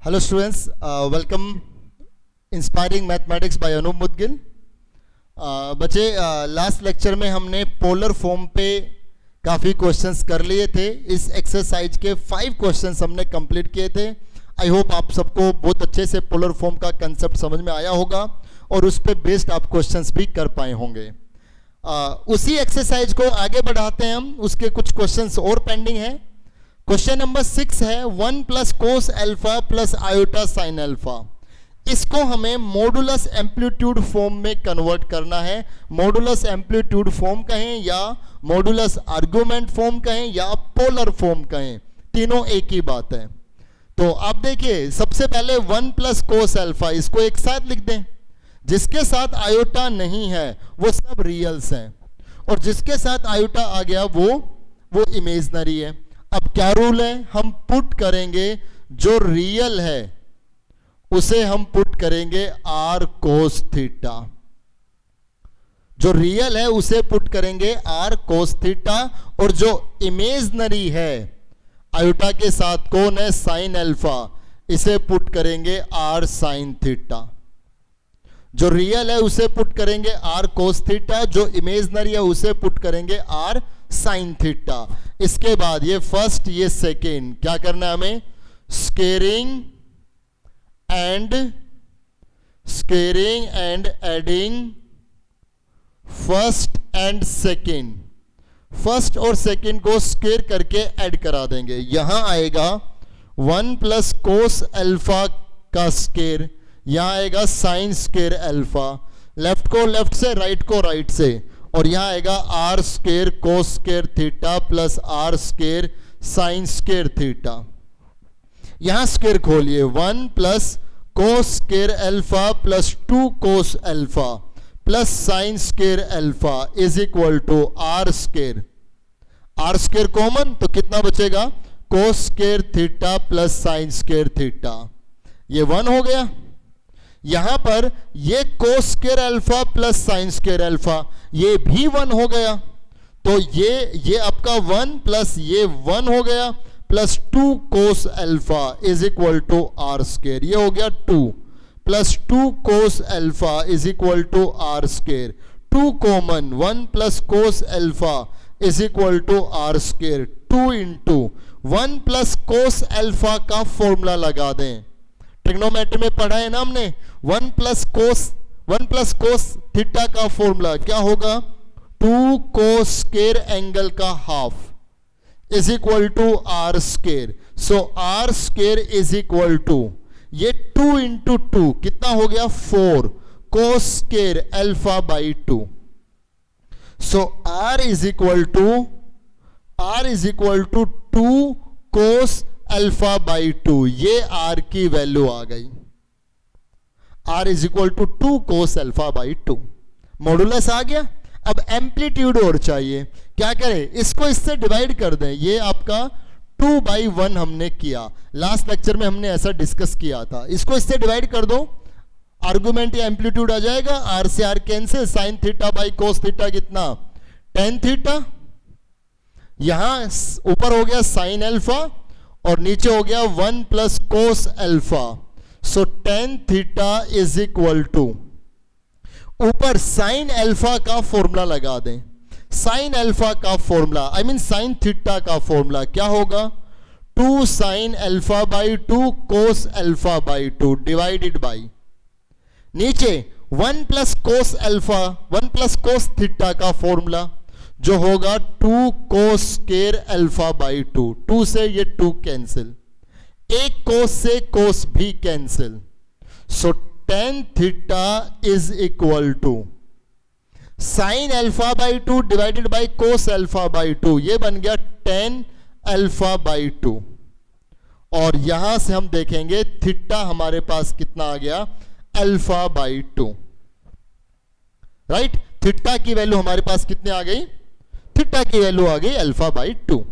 Hello students, welcome inspiring mathematics by Anoop Mudgil. बच्चे, last lecture में हमने पोलर फॉर्म पे काफ़ी क्वेश्चंस कर लिए थे। इस एक्सरसाइज के 5 क्वेश्चंस हमने कंप्लीट किए थे। आई होप आप सबको बहुत अच्छे से पोलर फॉर्म का कंसेप्ट समझ में आया होगा और उस पर बेस्ड आप क्वेश्चंस भी कर पाए होंगे। उसी एक्सरसाइज को आगे बढ़ाते हैं हम। उसके कुछ क्वेश्चंस और पेंडिंग हैं। क्वेश्चन नंबर 6 है 1 प्लस कोस alpha plus iota sine alpha. इसको हमें मॉडुलस एम्पलीट्यूड फॉर्म में कन्वर्ट करना है। मॉडुलस एम्पलीट्यूड फॉर्म कहें या मॉडुलस आर्गुमेंट फॉर्म कहें या पोलर फॉर्म कहें, तीनों एक ही बात है। तो आप देखिए, सबसे पहले 1 प्लस कोस एल्फा, इसको एक साथ लिख दें। जिसके साथ आयोटा नहीं है वो सब रियल्स हैं और जिसके साथ आयोटा आ गया वो इमेजनरी है। अब क्या रूल है, हम पुट करेंगे जो रियल है उसे हम पुट करेंगे आर कोस थीटा। जो रियल है उसे पुट करेंगे आर कोस थीटा और जो इमेजनरी है आयोटा के साथ कौन है, साइन अल्फा, इसे पुट करेंगे आर साइन थीटा। जो रियल है उसे पुट करेंगे आर कोस थीटा, जो इमेजनरी है उसे पुट करेंगे आर साइन थीटा। इसके बाद ये फर्स्ट ये सेकेंड क्या करना है हमें, squaring and adding first and second. First और सेकेंड को स्केयर करके ऐड करा देंगे। यहां आएगा 1 प्लस कोस अल्फा का स्केयर, यहां आएगा साइन स्केयर अल्फा, लेफ्ट को लेफ्ट से राइट को राइट से, और यहां आएगा r square cos square theta plus r square sine square theta. यहां स्केयर खोलिए, 1 plus cos square alpha plus 2 cos alpha plus sine square alpha is equal to r square. R square common तो कितना बचेगा, cos square theta plus sine square theta. ये 1 हो गया। यहां पर ये cos square alpha plus sine square alpha ये भी 1 हो गया। तो ये आपका 1 प्लस ये 1 हो गया plus 2 cos alpha is equal to r square. ये हो गया 2 plus 2 cos alpha is equal to r square. 2 common, 1 plus cos alpha is equal to r square. 2 into 1 plus cos alpha का फॉर्मूला लगा दें। Trigonometry में पढ़ा है ना हमने, 1 प्लस कोस थीटा का फॉर्मूला क्या होगा, 2 कोस स्केयर एंगल का half is equal to r square. So R square is equal to ये 2 इंटू 2 कितना हो गया, 4 cos square alpha by 2। So R is equal to 2 cos alpha by 2। ये R की वैल्यू आ गई, R is equal to 2 cos alpha by 2। Modulus आ गया। अब एम्पलीट्यूड और चाहिए, क्या करें, इसको इससे डिवाइड कर दें। ये आपका 2/1 हमने किया, लास्ट लेक्चर में हमने ऐसा डिस्कस किया था। इसको इससे डिवाइड कर दो, आर्गुमेंट या एम्पलीट्यूड आ जाएगा, आर से r cancel, sine theta by cos theta कितना, टेन थीटा। यहां ऊपर हो गया साइन अल्फा और नीचे हो गया 1 plus cos alpha. So tan theta is equal to, ऊपर साइन अल्फा का फॉर्मूला लगा दें। साइन अल्फा का formula I mean sine theta का फॉर्मूला क्या होगा, 2 sine alpha by 2 cos alpha by 2 divided by नीचे 1 plus cos alpha 1 plus cos theta का फॉर्मूला जो होगा 2 कोस स्केयर अल्फा बाई 2। 2 से ये 2 कैंसिल, एक कोस से कोस भी cancel. So tan theta is equal to sine alpha by 2 divided by cos alpha by 2। ये बन गया 10 अल्फा बाई 2। और यहां से हम देखेंगे थीटा हमारे पास कितना आ गया, अल्फा बाई 2। राइट, थीटा की वैल्यू हमारे पास कितने आ गई, थीटा की वैल्यू आ गई अल्फा बाई 2।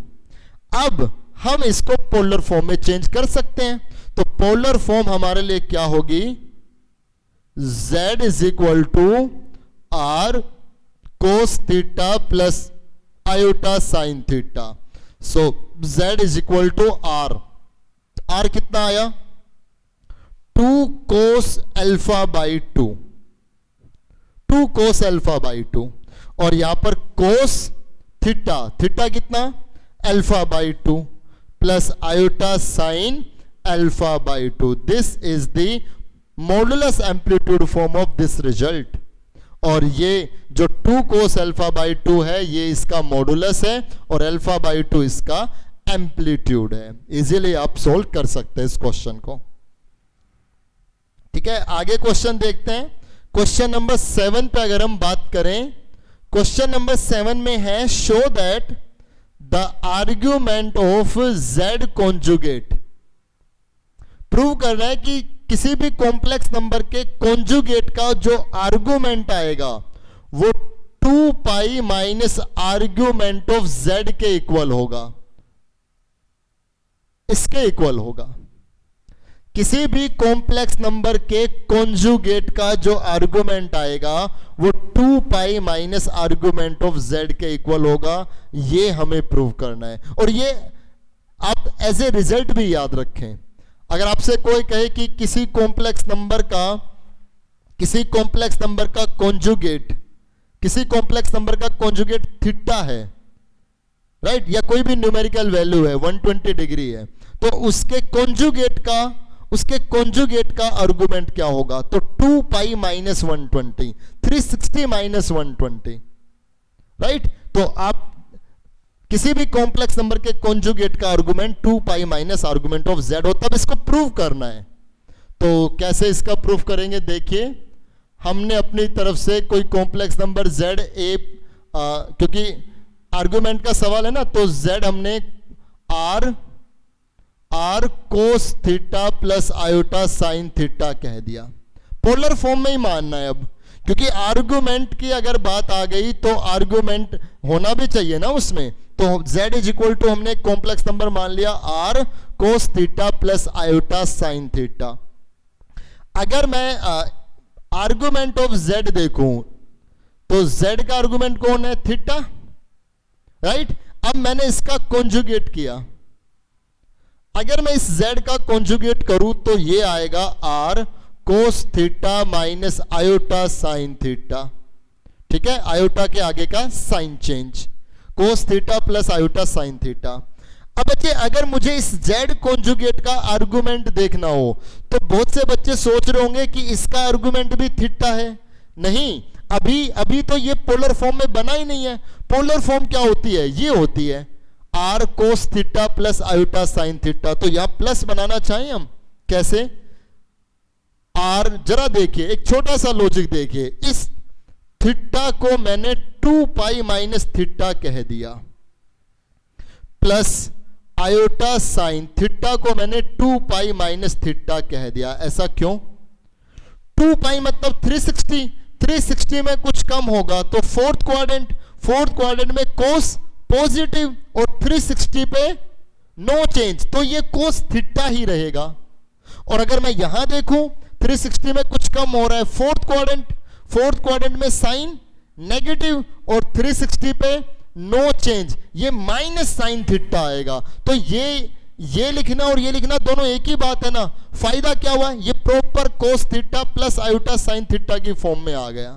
अब हम इसको पोलर फॉर्म में चेंज कर सकते हैं। तो पोलर फॉर्म हमारे लिए क्या होगी, z is equal to r cos theta plus iota sine theta. So z is equal to r, r कितना आया 2 cos alpha by 2, 2 cos alpha by 2, और यहां पर cos थीटा, थीटा कितना, alpha by 2 plus iota sine alpha by 2. This is the modulus amplitude form of this result. और ये जो 2 cos alpha by 2 है ये इसका मॉडुलस है और अल्फा बाई 2 इसका एम्पलीट्यूड है. इजीली आप सोल्व कर सकते हैं इस क्वेश्चन को. ठीक है, आगे क्वेश्चन देखते हैं. क्वेश्चन नंबर 7 पे अगर हम बात करें, क्वेश्चन नंबर 7 में है show that the argument of z conjugate. Prove करना है कि किसी भी कॉम्प्लेक्स नंबर के कॉन्जुगेट का जो आर्गुमेंट आएगा वो 2 pi minus argument of z के इक्वल होगा, इसके इक्वल होगा. किसी भी कॉम्प्लेक्स नंबर के कॉन्जुगेट का जो आर्गुमेंट आएगा वो 2 pi minus argument of z के इक्वल होगा. ये हमें प्रूव करना है और ये आप एज ए रिजल्ट भी याद रखें. अगर आपसे कोई कहे कि किसी कॉम्प्लेक्स नंबर का कॉन्जुगेट, किसी कॉम्प्लेक्स नंबर का कॉन्जुगेट थीटा है, राइट, या कोई भी न्यूमेरिकल वैल्यू है 120 डिग्री है, तो उसके कॉन्जुगेट का आर्गुमेंट क्या होगा, तो 2 पाई माइनस 120, 360 माइनस 120, राइट. तो आप किसी भी कॉम्प्लेक्स नंबर के कॉन्जुगेट का argument 2 pi minus argument of z हो, तब इसको प्रूव करना है. तो कैसे इसका प्रूफ करेंगे, देखिए हमने अपनी तरफ से कोई कॉम्प्लेक्स नंबर z क्योंकि आर्गुमेंट का सवाल है ना, तो z हमने r cos theta plus iota sine theta कह दिया. पोलर फॉर्म में ही मानना है अब, क्योंकि आर्गुमेंट की अगर बात आ गई तो आर्गुमेंट होना भी चाहिए ना उसमें. तो z इज इक्वल टू हमने कॉम्प्लेक्स नंबर मान लिया r cos theta plus iota sine theta. अगर मैं आर्गुमेंट ऑफ z देखूं तो z का आर्गुमेंट कौन है, थीटा, राइट. अब मैंने इसका कॉन्जुगेट किया, अगर मैं इस z का कॉन्जुगेट करूं तो ये आएगा r cos theta minus iota sine theta. ठीक है, आयोटा के आगे का sign change, cos theta plus iota sine theta. अब बच्चे अगर मुझे इस z कॉन्जुगेट का आर्गुमेंट देखना हो तो बहुत से बच्चे सोच रहे होंगे कि इसका आर्गुमेंट भी थीटा है. नहीं, अभी तो ये पोलर फॉर्म में बना ही नहीं है. पोलर फॉर्म क्या होती है, ये होती है r cos theta plus iota sine theta. तो यहां प्लस बनाना चाहें हम, कैसे, r, जरा देखिए एक छोटा सा लॉजिक देखिए, इस थीटा को मैंने 2 पाई माइनस थीटा कह दिया प्लस आयोटा साइन थीटा को मैंने 2 पाई माइनस थीटा कह दिया. ऐसा क्यों, 2 पाई मतलब 360, 360 में कुछ कम होगा तो फोर्थ क्वाड्रेंट में कोस पॉजिटिव और 360 पे नो चेंज, तो ये कोस थीटा ही रहेगा. और अगर मैं यहां देखूं 360 में कुछ कम हो रहा है, फोर्थ क्वाड्रेंट में साइन नेगेटिव और 360 पे नो चेंज, ये माइनस साइन थीटा आएगा. तो ये लिखना और ये लिखना दोनों एक ही बात है ना. फायदा क्या हुआ, ये प्रॉपर कोस theta plus iota sine theta की फॉर्म में आ गया.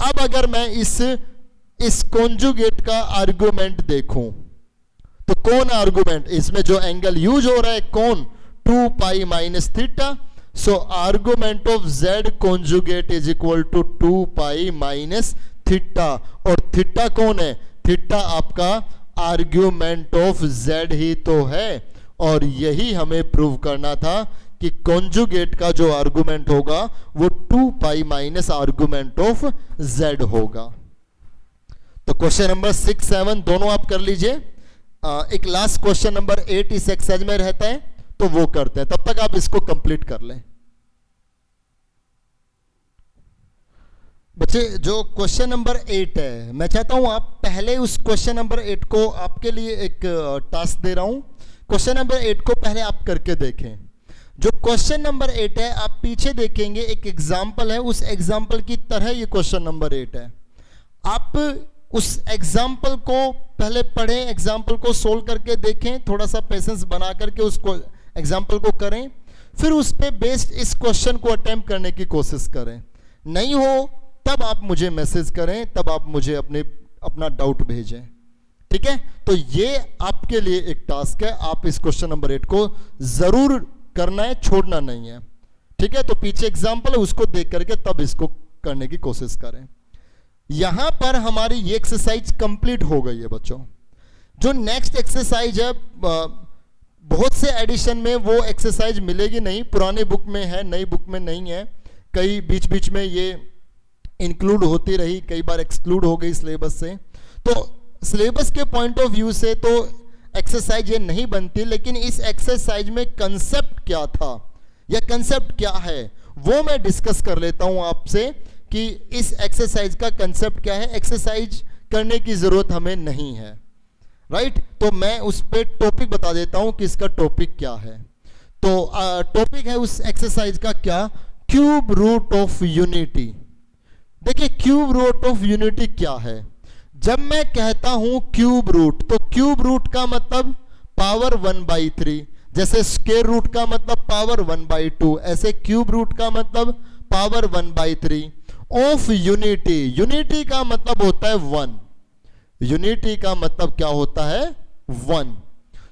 अब अगर मैं इस कॉन्जुगेट का आर्गुमेंट देखूं तो कौन आर्गुमेंट, इसमें जो एंगल यूज हो रहा है कौन, 2 pi minus theta. So argument of z conjugate is equal to 2 pi minus theta. और थीटा कौन है, थीटा आपका आर्ग्यूमेंट ऑफ z ही तो है. और यही हमें प्रूव करना था कि कॉन्जुगेट का जो आर्गुमेंट होगा वो 2 pi minus argument of z होगा. तो क्वेश्चन नंबर 6, 7 दोनों आप कर लीजिए. एक लास्ट क्वेश्चन नंबर 8 इस एक्सरसाइज में रहता है तो वो करते हैं, तब तक आप इसको कंप्लीट कर लें. बच्चे जो क्वेश्चन नंबर 8 है, मैं चाहता हूं आप पहले उस क्वेश्चन नंबर 8 को, आपके लिए एक टास्क दे रहा हूं, क्वेश्चन नंबर 8 को पहले आप करके देखें. जो क्वेश्चन नंबर 8 है आप पीछे देखेंगे एक एग्जाम्पल है, उस एग्जाम्पल की तरह ये क्वेश्चन नंबर 8 है. आप उस एग्जाम्पल को पहले पढ़ें, एग्जाम्पल को सोल्व करके देखें, थोड़ा सा पेशेंस बना करके उसको एग्जाम्पल को करें, फिर उस पे बेस्ड इस क्वेश्चन को अटेम्प्ट करने की कोशिश करें। नहीं हो तब आप मुझे मैसेज करें, तब आप मुझे अपना डाउट भेजें, ठीक है। तो ये आपके लिए एक टास्क है, आप इस क्वेश्चन नंबर 8 को जरूर करना है, छोड़ना नहीं है, ठीक है। तो पीछे एग्जाम्पल है, उसको देख करके तब इसको करने की कोशिश करें। यहां पर हमारी ये एक्सरसाइज कंप्लीट हो गई है बच्चों। जो नेक्स्ट एक्सरसाइज है, बहुत से एडिशन में वो एक्सरसाइज मिलेगी नहीं, पुराने बुक में है, नई बुक में नहीं है, कई बीच बीच में ये इंक्लूड होती रही, कई बार एक्सक्लूड हो गई सिलेबस से। तो सिलेबस के पॉइंट ऑफ व्यू से तो एक्सरसाइज ये नहीं बनती, लेकिन इस एक्सरसाइज में कंसेप्ट क्या था या कंसेप्ट क्या है वो मैं डिस्कस कर लेता हूं आपसे कि इस एक्सरसाइज का कंसेप्ट क्या है। एक्सरसाइज करने की जरूरत हमें नहीं है, राइट। तो मैं उस पे टॉपिक बता देता हूं कि इसका टॉपिक क्या है। तो टॉपिक है उस एक्सरसाइज का क्या, क्यूब रूट ऑफ यूनिटी। देखिए क्यूब रूट ऑफ यूनिटी क्या है। जब मैं कहता हूं क्यूब रूट, तो क्यूब रूट का मतलब पावर 1/3, जैसे स्क्वायर रूट का मतलब पावर 1/2, ऐसे क्यूब रूट का मतलब पावर 1/3 ऑफ यूनिटी। यूनिटी का मतलब होता है 1, यूनिटी का मतलब क्या होता है 1।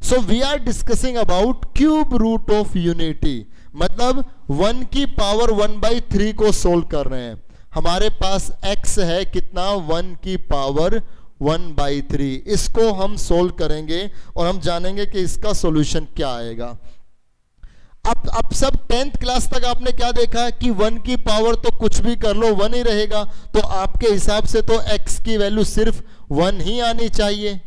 So we are discussing about cube root of unity, मतलब 1 की पावर 1/3 को सोल्व कर रहे हैं। हमारे पास x है कितना, 1 की पावर 1/3, इसको हम सोल्व करेंगे और हम जानेंगे कि इसका सॉल्यूशन क्या आएगा। अब सब 10th क्लास तक आपने क्या देखा कि 1 की पावर तो कुछ भी कर लो 1 ही रहेगा, तो आपके हिसाब से तो x की वैल्यू सिर्फ 1 ही आनी चाहिए,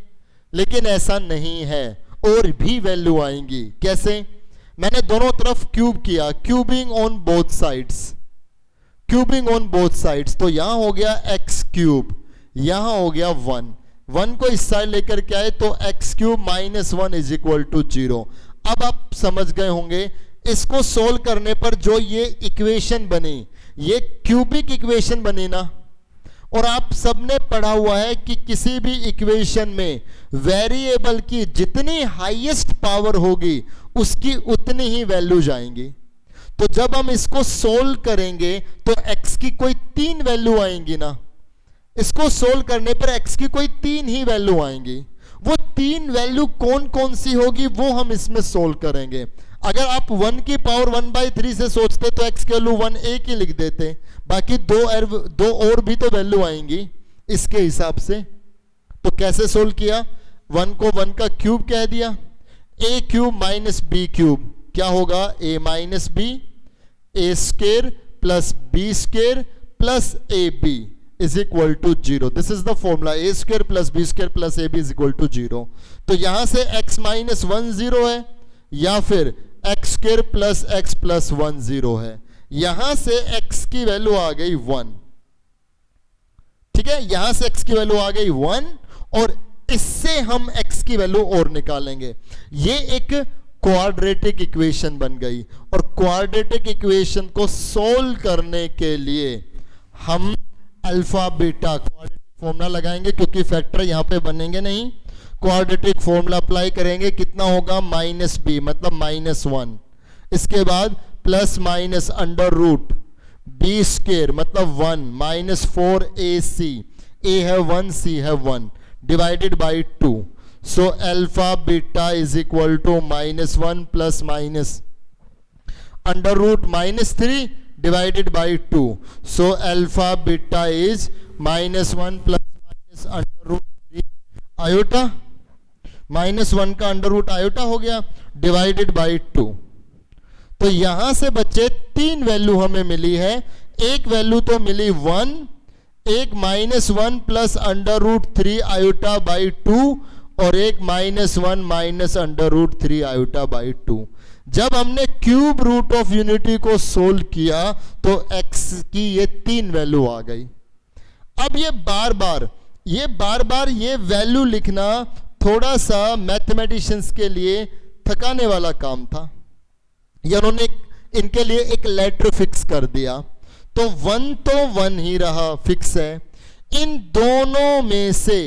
लेकिन ऐसा नहीं है, और भी वैल्यू आएंगी। कैसे? मैंने दोनों तरफ क्यूब किया, cubing on both sides, cubing on both sides, तो यहां हो गया x क्यूब, यहां हो गया 1 को इस साइड लेकर के आए तो x cube minus 1 is equal to 0। अब आप समझ गए होंगे इसको सोल्व करने पर जो ये इक्वेशन बनी, ये क्यूबिक इक्वेशन बनी ना। और आप सबने पढ़ा हुआ है कि किसी भी इक्वेशन में वेरिएबल की जितनी हाईएस्ट पावर होगी उसकी उतनी ही वैल्यू जाएंगी। तो जब हम इसको सोल्व करेंगे तो x की कोई 3 वैल्यू आएंगी ना, इसको सोल्व करने पर x की कोई 3 ही वैल्यू आएंगी। वो 3 वैल्यू कौन कौन सी होगी वो हम इसमें सोल्व करेंगे। अगर आप 1 की पावर 1/3 से सोचते तो x की वैल्यू 1 एक ही लिख देते, बाकी दो और भी तो वैल्यू आएंगी इसके हिसाब से। तो कैसे सोल्व किया, 1 को 1 का क्यूब कह दिया, a cube minus b cube क्या होगा, a minus b, a square plus b square plus a b is equal to 0। This is the formula, a square plus b square plus a b is equal to 0। तो यहां से x minus 1 0 है, या फिर x square plus x plus 1 0 है। यहां से x की वैल्यू आ गई 1, ठीक है, यहां से x की वैल्यू आ गई 1, और इससे हम x की वैल्यू और निकालेंगे। ये एक क्वाड्रेटिक इक्वेशन बन गई, और क्वाड्रेटिक इक्वेशन को सोल्व करने के लिए हम अल्फा बीटा क्वाड्रेटिक फॉर्मूला लगाएंगे, क्योंकि फैक्टर यहां पे बनेंगे नहीं। क्वाड्रेटिक फॉर्मूला अप्लाई करेंगे, कितना होगा माइनस बी मतलब -1, इसके बाद plus minus under root b square मतलब 1 माइनस 4ac, a है 1 c है 1 divided by 2। So alpha beta is equal to -1 plus minus under root -3 divided by 2. So alpha beta is -1 plus minus under root 3 iota, -1 का under root iota हो गया divided by 2। तो यहां से बच्चे 3 value हमें मिली है। एक वैल्यू तो मिली 1, एक -1 plus under root 3 iota by 2, और एक -1 minus under root 3 iota by 2। जब हमने क्यूब रूट ऑफ यूनिटी को सोल्व किया तो x की ये 3 वैल्यू आ गई। अब ये बार बार ये वैल्यू लिखना थोड़ा सा मैथमेटिशियंस के लिए थकाने वाला काम था, या उन्होंने इनके लिए एक लेटर फिक्स कर दिया। तो 1 तो 1 ही रहा, फिक्स है। इन दोनों में से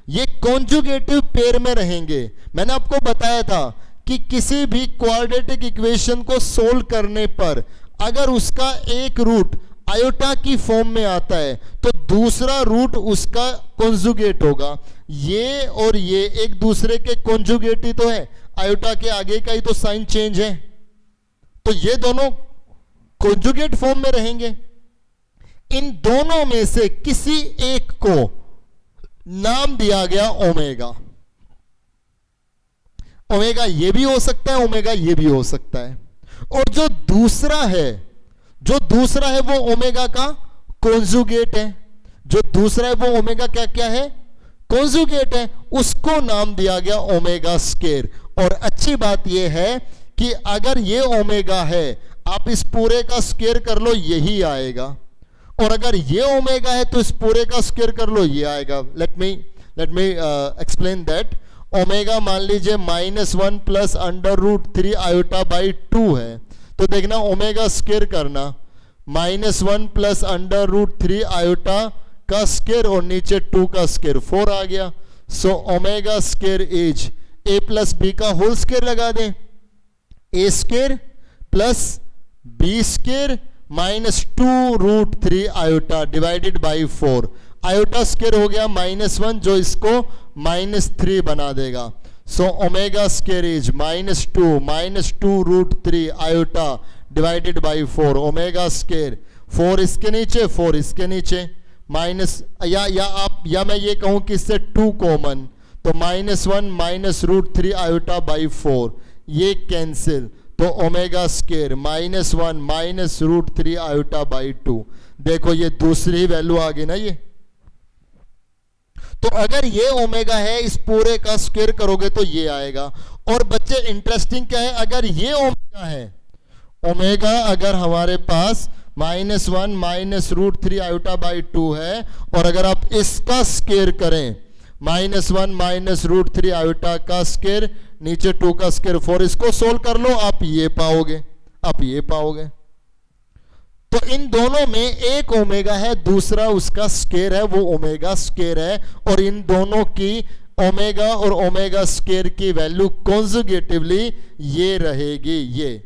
ये कॉन्जुगेटिव पेयर में रहेंगे। मैंने आपको बताया था कि किसी भी क्वाड्रेटिक इक्वेशन को सोल्व करने पर अगर उसका एक रूट आयोटा की फॉर्म में आता है तो दूसरा रूट उसका कॉन्जुगेट होगा। ये और ये एक दूसरे के कॉन्जुगेट ही तो है, आयोटा के आगे का ही तो साइन चेंज है, तो ये दोनों कॉन्जुगेट फॉर्म में रहेंगे। इन दोनों में से किसी एक को नाम दिया गया ओमेगा। ओमेगा ये भी हो सकता है, ओमेगा ये भी हो सकता है, और जो दूसरा है वो ओमेगा का कॉन्जुगेट है। जो दूसरा है वो ओमेगा क्या क्या है, कॉन्जुगेट है, उसको नाम दिया गया ओमेगा स्क्वायर। और अच्छी बात यह है कि अगर ये ओमेगा है, आप इस पूरे का स्क्वायर कर लो, यही आएगा, और अगर ये ओमेगा है तो इस पूरे का स्क्वायर कर लो, ये आएगा। Let me explain that. Omega मान लीजिए -1 प्लस √3 आयोटा बाई 2 है, तो देखना ओमेगा स्क्वायर करना, -1 प्लस √3 आयोटा का स्क्वायर और नीचे 2 का स्क्वायर, 4 आ गया। So omega square is a plus b का होल स्क्वायर लगा दें, a square plus b square -2√3 iota divided by 4। Iota square हो गया -1 जो इसको -3 बना देगा। So omega square is -2 iota divided by 4। Omega square 4 इसके नीचे 4 इसके नीचे माइनस, या मैं ये कहूं कि इससे 2 कॉमन, तो -1 √3 आयोटा बाई 4, ये कैंसिल, तो ओमेगा स्क्वायर -1 √3 आयोटा बाई 2। देखो ये दूसरी वैल्यू आ गई ना ये। तो अगर ये ओमेगा है, इस पूरे का स्क्वायर करोगे तो ये आएगा। और बच्चे इंटरेस्टिंग क्या है, अगर ये ओमेगा है, ओमेगा अगर हमारे पास -1 √3 आयोटा बाई 2 है, और अगर आप इसका स्क्वायर करें -1 √3 आयोटा का स्क्वायर नीचे 2 का स्क्वायर 4, इसको सोल्व कर लो, आप ये पाओगे। तो इन दोनों में एक ओमेगा है, दूसरा उसका स्क्वायर है, वो ओमेगा स्क्वायर है, और इन दोनों की ओमेगा और ओमेगा स्क्वायर की वैल्यू कॉन्जुगेटिवली ये रहेगी, ये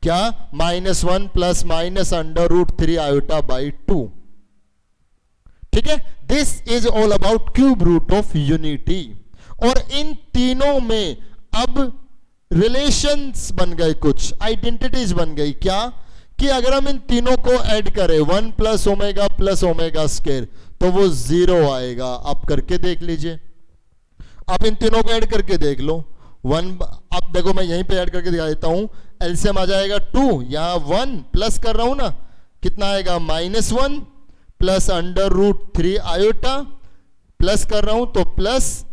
क्या, -1 प्लस -√3 आयोटा बाई 2। ठीक है, this is all about cube root of unity. और इन तीनों में अब रिलेशंस बन गए, कुछ आइडेंटिटीज बन गई, क्या कि अगर हम इन तीनों को ऐड करें 1 प्लस ओमेगा स्क्वायर, तो वो 0 आएगा। आप करके देख लीजिए, आप इन तीनों को ऐड करके देख लो। 1, अब देखो मैं यहीं पे ऐड करके दिखा देता हूं, एलसीएम आ जाएगा 2, यहां 1 प्लस कर रहा हूं ना, कितना आएगा -1 प्लस √3 आयोटा, प्लस कर रहा हूं तो प्लस,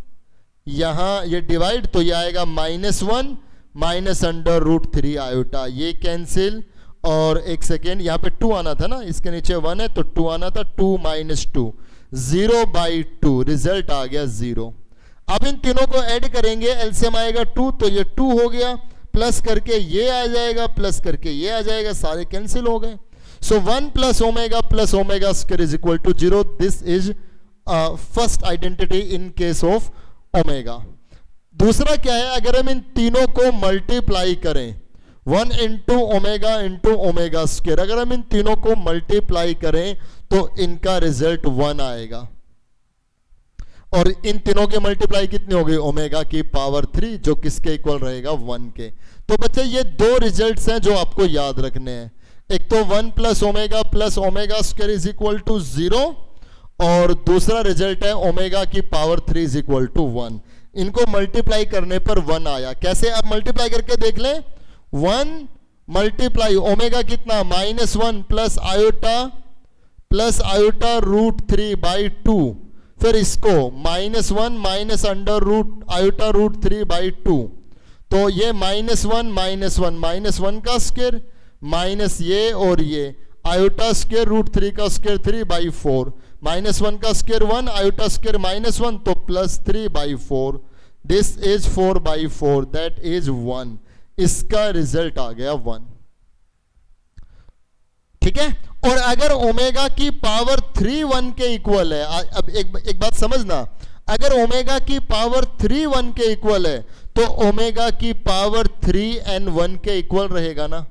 यहां ये डिवाइड, तो ये आएगा -1 -√3 आयोटा, ये कैंसिल। और एक सेकेंड, यहां पे 2 आना था ना, इसके नीचे 1 है तो 2 आना था, 2 - 2 0 बाई 2, रिजल्ट आ गया 0। अब इन तीनों को ऐड करेंगे, एलसीएम आएगा 2, तो ये 2 हो गया, प्लस करके ये आ जाएगा, प्लस करके ये आ जाएगा, सारे कैंसिल हो गए। So 1 plus omega square is equal to 0। This is first identity in case of omega. दूसरा क्या है, अगर हम इन तीनों को मल्टीप्लाई करें, 1 इंटू ओमेगा स्क्वायर, अगर हम इन तीनों को मल्टीप्लाई करें तो इनका रिजल्ट 1 आएगा। और इन तीनों के मल्टीप्लाई कितनी हो गई, ओमेगा की पावर 3, जो किसके इक्वल रहेगा, 1 के। तो बच्चे ये दो रिजल्ट्स हैं जो आपको याद रखने हैं, एक तो 1 plus omega square is equal to 0, और दूसरा रिजल्ट है ओमेगा की पावर 3 इज इक्वल टू 1। इनको मल्टीप्लाई करने पर 1 आया। कैसे, आप मल्टीप्लाई करके देख लें, 1 मल्टीप्लाई ओमेगा कितना, -1 प्लस आयोटा √3 बाई 2, फिर इसको -1 माइनस आयोटा √3 बाई 2, तो ये -1 का स्क्वायर माइनस ये और ये आयोटा स्क्वायर √3 का स्क्वायर 3 बाई 4, -1 का स्क्वायर 1, आयोटा स्क्वायर -1, तो +3 by 4, this is 4 by 4, that is 1। इसका रिजल्ट आ गया 1। ठीक है, और अगर ओमेगा की पावर 3 1 के इक्वल है, अब एक बात समझना, अगर ओमेगा की पावर 3 1 के इक्वल है तो ओमेगा की पावर 3n1 के इक्वल रहेगा ना।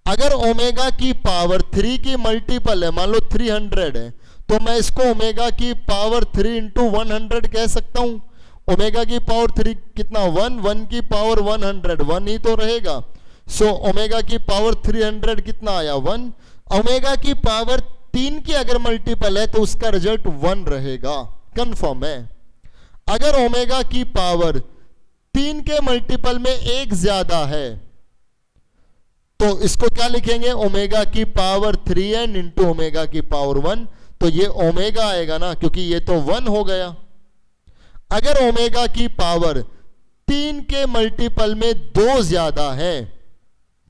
अगर ओमेगा की पावर 3 की मल्टीपल है, मान लो 300 है, तो मैं इसको ओमेगा की पावर 3 इंटू 100 कह सकता हूं। ओमेगा की पावर 3 कितना, 1 की पावर 100, 1 ही तो रहेगा। सो ओमेगा की पावर 300 कितना आया, 1। ओमेगा की पावर 3 की अगर मल्टीपल है तो उसका रिजल्ट 1 रहेगा, कंफर्म है। अगर ओमेगा की पावर 3 के मल्टीपल में 1 ज्यादा है तो इसको क्या लिखेंगे, ओमेगा की पावर 3n इंटू ओमेगा की पावर 1, तो ये ओमेगा आएगा ना, क्योंकि ये तो 1 हो गया। अगर ओमेगा की पावर 3 के मल्टीपल में 2 ज्यादा है,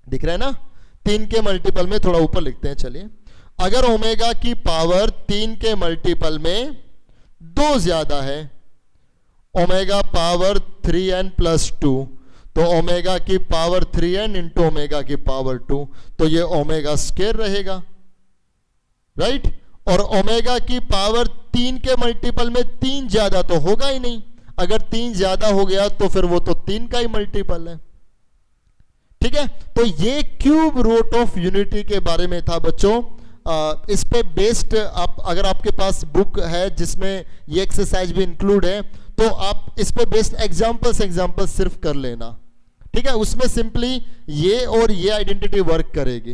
दिख रहा है ना, 3 के मल्टीपल में, थोड़ा ऊपर लिखते हैं चलिए। अगर ओमेगा की पावर 3 के मल्टीपल में 2 ज्यादा है, ओमेगा पावर 3n प्लस 2, तो ओमेगा की पावर 3n इंटू ओमेगा की पावर 2, तो ये ओमेगा स्क्वायर रहेगा, राइट। और ओमेगा की पावर 3 के मल्टीपल में 3 ज्यादा तो होगा ही नहीं, अगर 3 ज्यादा हो गया तो फिर वो तो 3 का ही मल्टीपल है, ठीक है। तो ये क्यूब रूट ऑफ यूनिटी के बारे में था बच्चों। इस पे बेस्ड आप, अगर आपके पास बुक है जिसमें ये एक्सरसाइज भी इंक्लूड है, तो आप इस पे बेस्ड एग्जांपल सिर्फ कर लेना, ठीक है। उसमें सिंपली ये और ये आइडेंटिटी वर्क करेगी,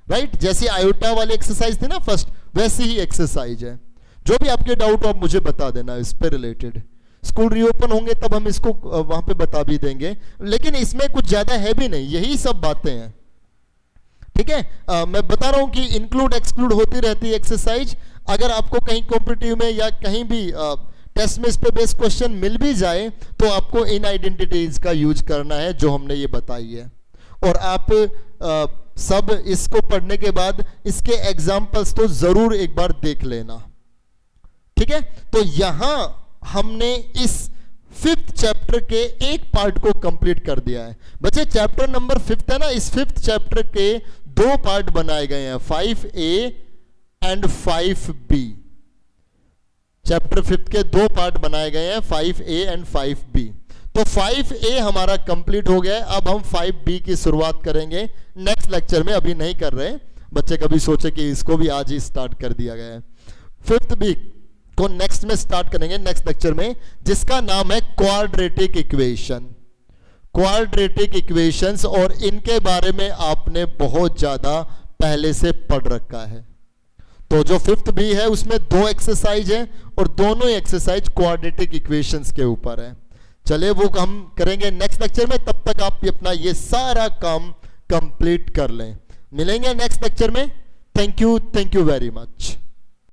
राइट। जैसी आयोटा वाली एक्सरसाइज थी ना फर्स्ट, वैसी ही एक्सरसाइज है। जो भी आपके डाउट हो आप मुझे बता देना इस पे रिलेटेड। स्कूल रीओपन होंगे तब हम इसको वहां पे बता भी देंगे, लेकिन इसमें कुछ ज्यादा है भी नहीं, यही सब बातें हैं, ठीक है। मैं बता रहा हूं कि इंक्लूड एक्सक्लूड होती रहती है एक्सरसाइज। अगर आपको कहीं कॉम्पिटिटिव में या कहीं भी टेस्ट में इस पे बेस्ड क्वेश्चन मिल भी जाए तो आपको इन आइडेंटिटीज का यूज करना है जो हमने ये बताई है। और आप सब इसको पढ़ने के बाद इसके एग्जाम्पल्स तो जरूर एक बार देख लेना, ठीक है। तो यहां हमने इस 5th चैप्टर के एक पार्ट को कंप्लीट कर दिया है बच्चे। चैप्टर नंबर 5th है ना, इस 5th चैप्टर के 2 पार्ट बनाए गए हैं, 5A and 5B। Chapter 5th के 2 पार्ट बनाए गए हैं, 5A एंड 5B। तो 5A हमारा कंप्लीट हो गया। अब हम 5B की शुरुआत करेंगे नेक्स्ट लेक्चर में, अभी नहीं कर रहे। बच्चे कभी सोचे कि इसको भी आज ही स्टार्ट कर दिया गया है। 5th B को नेक्स्ट में स्टार्ट करेंगे नेक्स्ट लेक्चर में, जिसका नाम है क्वाड्रेटिक इक्वेशन। क्वाड्रेटिक इक्वेशंस, और इनके बारे में आपने बहुत ज्यादा पहले से पढ़ रखा है। तो जो 5th B है उसमें 2 एक्सरसाइज है और दोनों एक्सरसाइज क्वाड्रेटिक इक्वेशंस के ऊपर है। चलिए वो हम करेंगे नेक्स्ट लेक्चर में, तब तक आप अपना ये सारा काम कंप्लीट कर लें। मिलेंगे नेक्स्ट लेक्चर में। Thank you very much.